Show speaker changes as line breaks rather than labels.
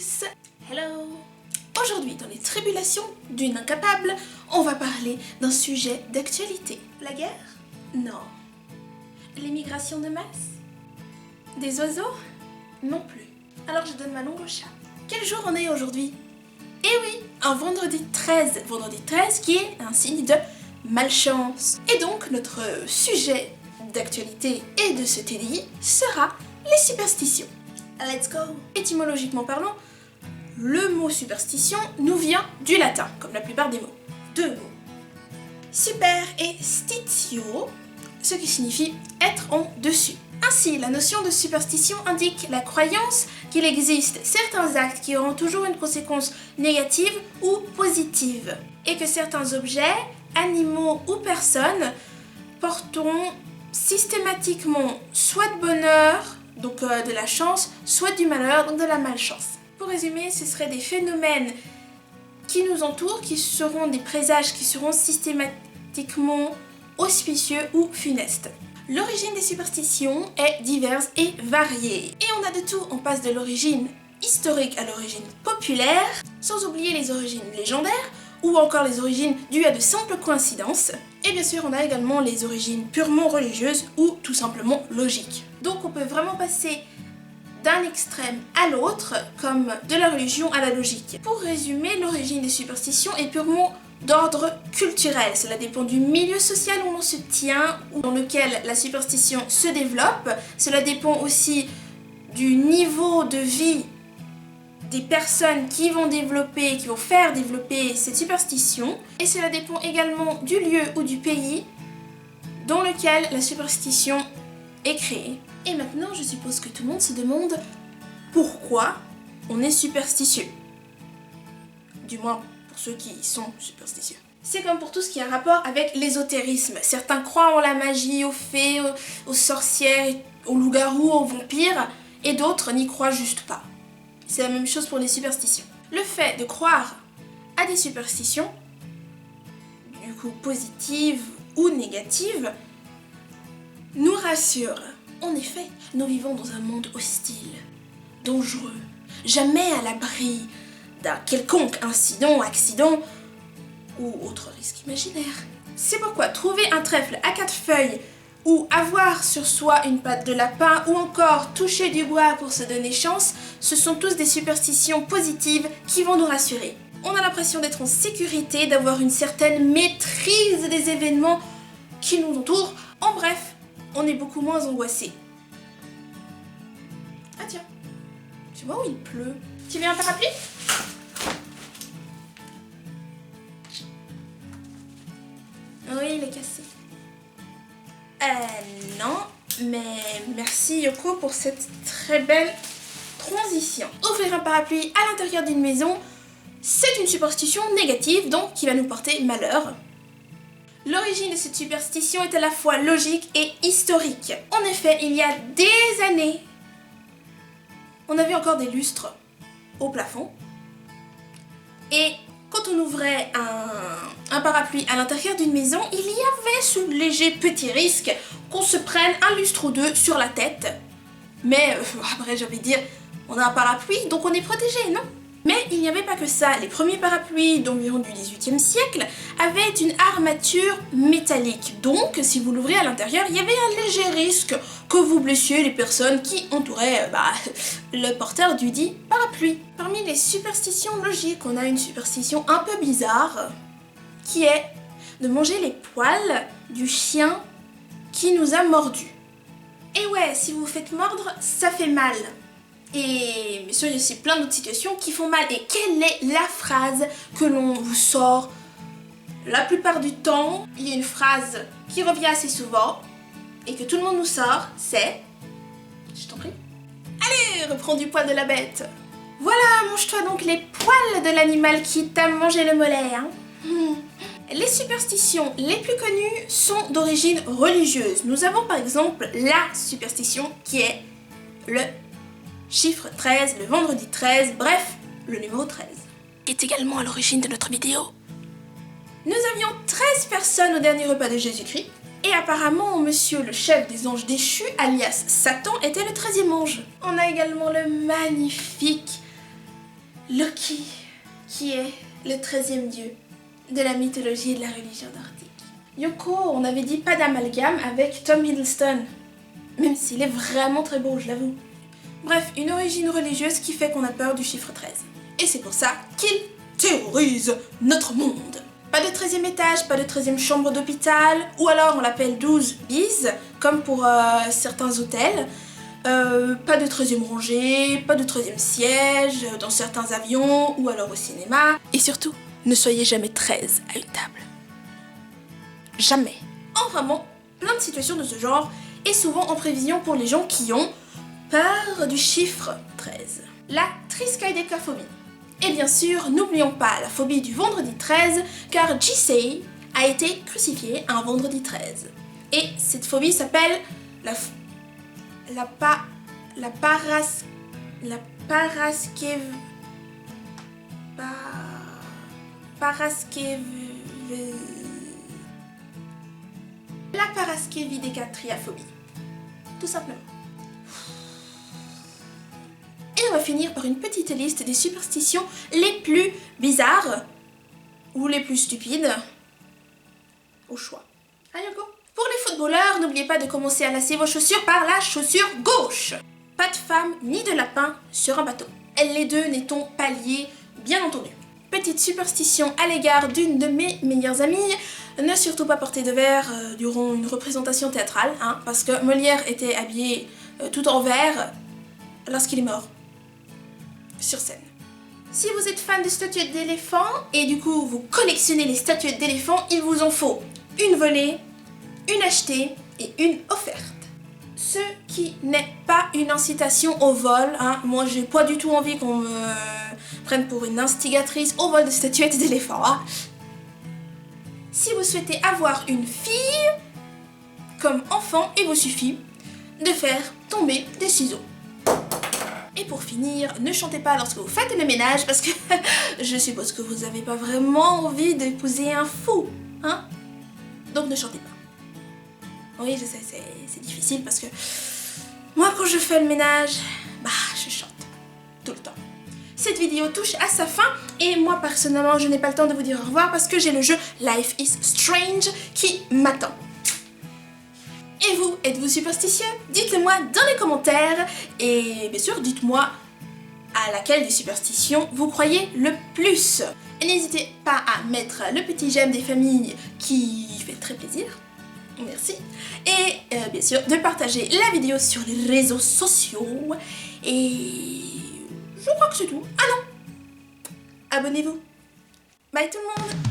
tous. Hello. Aujourd'hui, dans les tribulations d'une incapable, on va parler d'un sujet d'actualité. La guerre? Non. L'émigration de masse? Des oiseaux? Non plus. Alors je donne ma langue au chat. Quel jour on est aujourd'hui? Eh oui, un vendredi 13. Vendredi 13 qui est un signe de malchance. Et donc notre sujet d'actualité et de ce TDI sera les superstitions. Let's go! Étymologiquement parlant, le mot superstition nous vient du latin, comme la plupart des mots. Deux mots. Super et stitio, ce qui signifie être en dessus. Ainsi, la notion de superstition indique la croyance qu'il existe certains actes qui auront toujours une conséquence négative ou positive, et que certains objets, animaux ou personnes porteront systématiquement soit de bonheur, donc de la chance, soit du malheur, donc de la malchance. Pour résumer, ce seraient des phénomènes qui nous entourent, qui seront des présages qui seront systématiquement auspicieux ou funestes. L'origine des superstitions est diverse et variée. Et on a de tout, on passe de l'origine historique à l'origine populaire, sans oublier les origines légendaires, ou encore les origines dues à de simples coïncidences. Et bien sûr, on a également les origines purement religieuses ou tout simplement logiques. Donc on peut vraiment passer d'un extrême à l'autre, comme de la religion à la logique. Pour résumer, l'origine des superstitions est purement d'ordre culturel. Cela dépend du milieu social où l'on se tient, ou dans lequel la superstition se développe. Cela dépend aussi du niveau de vie des personnes qui vont faire développer cette superstition. Et cela dépend également du lieu ou du pays dans lequel la superstition est créée. Et maintenant, je suppose que tout le monde se demande pourquoi on est superstitieux. Du moins, pour ceux qui sont superstitieux. C'est comme pour tout ce qui a rapport avec l'ésotérisme. Certains croient en la magie, aux fées, aux sorcières, aux loups-garous, aux vampires, et d'autres n'y croient juste pas. C'est la même chose pour les superstitions. Le fait de croire à des superstitions, du coup positives ou négatives, nous rassure. En effet, nous vivons dans un monde hostile, dangereux, jamais à l'abri d'un quelconque incident, accident ou autre risque imaginaire. C'est pourquoi trouver un trèfle à 4 feuilles ou avoir sur soi une patte de lapin ou encore toucher du bois pour se donner chance, ce sont tous des superstitions positives qui vont nous rassurer. On a l'impression d'être en sécurité, d'avoir une certaine maîtrise des événements qui nous entourent. En bref, on est beaucoup moins angoissé. Ah tiens, tu vois où il pleut? Tu veux un parapluie? Oui, il est cassé. Non, mais merci Yoko pour cette très belle transition. Ouvrir un parapluie à l'intérieur d'une maison, c'est une superstition négative, donc qui va nous porter malheur. L'origine de cette superstition est à la fois logique et historique. En effet, il y a des années, on avait encore des lustres au plafond. Et quand on ouvrait un parapluie à l'intérieur d'une maison, il y avait ce léger petit risque qu'on se prenne un lustre ou deux sur la tête. Mais après, j'ai envie de dire, on a un parapluie, donc on est protégé, non? Mais il n'y avait pas que ça. Les premiers parapluies d'environ du XVIIIe siècle avaient une armature métallique. Donc, si vous l'ouvrez à l'intérieur, il y avait un léger risque que vous blessiez les personnes qui entouraient le porteur du dit parapluie. Parmi les superstitions logiques, on a une superstition un peu bizarre qui est de manger les poils du chien qui nous a mordus. Et ouais, si vous vous faites mordre, ça fait mal. Et bien sûr, il y a aussi plein d'autres situations qui font mal. Et quelle est la phrase que l'on vous sort? La plupart du temps, il y a une phrase qui revient assez souvent et que tout le monde nous sort, c'est... Je t'en prie. Allez, reprends du poil de la bête. Voilà, mange-toi donc les poils de l'animal qui t'a mangé le mollet, hein. Les superstitions les plus connues sont d'origine religieuse. Nous avons par exemple la superstition qui est le chiffre 13, le vendredi 13, bref, le numéro 13. Qui est également à l'origine de notre vidéo. Nous avions 13 personnes au dernier repas de Jésus-Christ, et apparemment monsieur le chef des anges déchus, alias Satan, était le 13e ange. On a également le magnifique Loki, qui est le 13e dieu de la mythologie et de la religion nordique. Yoko, on avait dit pas d'amalgame avec Tom Hiddleston, même s'il est vraiment très beau, je l'avoue. Bref, une origine religieuse qui fait qu'on a peur du chiffre 13. Et c'est pour ça qu'il terrorise notre monde. Pas de 13e étage, pas de 13e chambre d'hôpital, ou alors on l'appelle 12 bis, comme pour certains hôtels. Pas de 13e rangée, pas de 13e siège, dans certains avions, ou alors au cinéma. Et surtout, ne soyez jamais 13 à une table. Jamais. En vraiment, plein de situations de ce genre, et souvent en prévision pour les gens qui ont peur du chiffre 13. La triskaïdécaphobie. Et bien sûr, n'oublions pas la phobie du vendredi 13, car Jisei a été crucifié un vendredi 13. Et cette phobie s'appelle la paraskevidécatriaphobie. Tout simplement. Et on va finir par une petite liste des superstitions les plus bizarres ou les plus stupides. Au choix. Ayoko. Pour les footballeurs, n'oubliez pas de commencer à lasser vos chaussures par la chaussure gauche. Pas de femme ni de lapin sur un bateau. Les deux n'étant pas liés, bien entendu. Petite superstition à l'égard d'une de mes meilleures amies, ne surtout pas porter de verre durant une représentation théâtrale, parce que Molière était habillé tout en vert lorsqu'il est mort, sur scène. Si vous êtes fan de statuettes d'éléphants, et du coup vous collectionnez les statuettes d'éléphants, il vous en faut une volée, une achetée et une offerte. Ce qui n'est pas une incitation au vol, moi j'ai pas du tout envie qu'on me prenne pour une instigatrice au vol de statuettes d'éléphants. Si vous souhaitez avoir une fille comme enfant, il vous suffit de faire tomber des ciseaux. Et pour finir, ne chantez pas lorsque vous faites le ménage parce que je suppose que vous n'avez pas vraiment envie d'épouser un fou, Donc ne chantez pas. Oui, je sais, c'est difficile parce que moi quand je fais le ménage, je chante tout le temps. Cette vidéo touche à sa fin et moi personnellement je n'ai pas le temps de vous dire au revoir parce que j'ai le jeu Life is Strange qui m'attend. Et vous, êtes-vous superstitieux? Dites-le moi dans les commentaires et bien sûr dites-moi à laquelle des superstitions vous croyez le plus. Et n'hésitez pas à mettre le petit j'aime des familles qui fait très plaisir. Merci. Et bien sûr de partager la vidéo sur les réseaux sociaux. Et je crois que c'est tout. Ah non! Abonnez-vous. Bye tout le monde!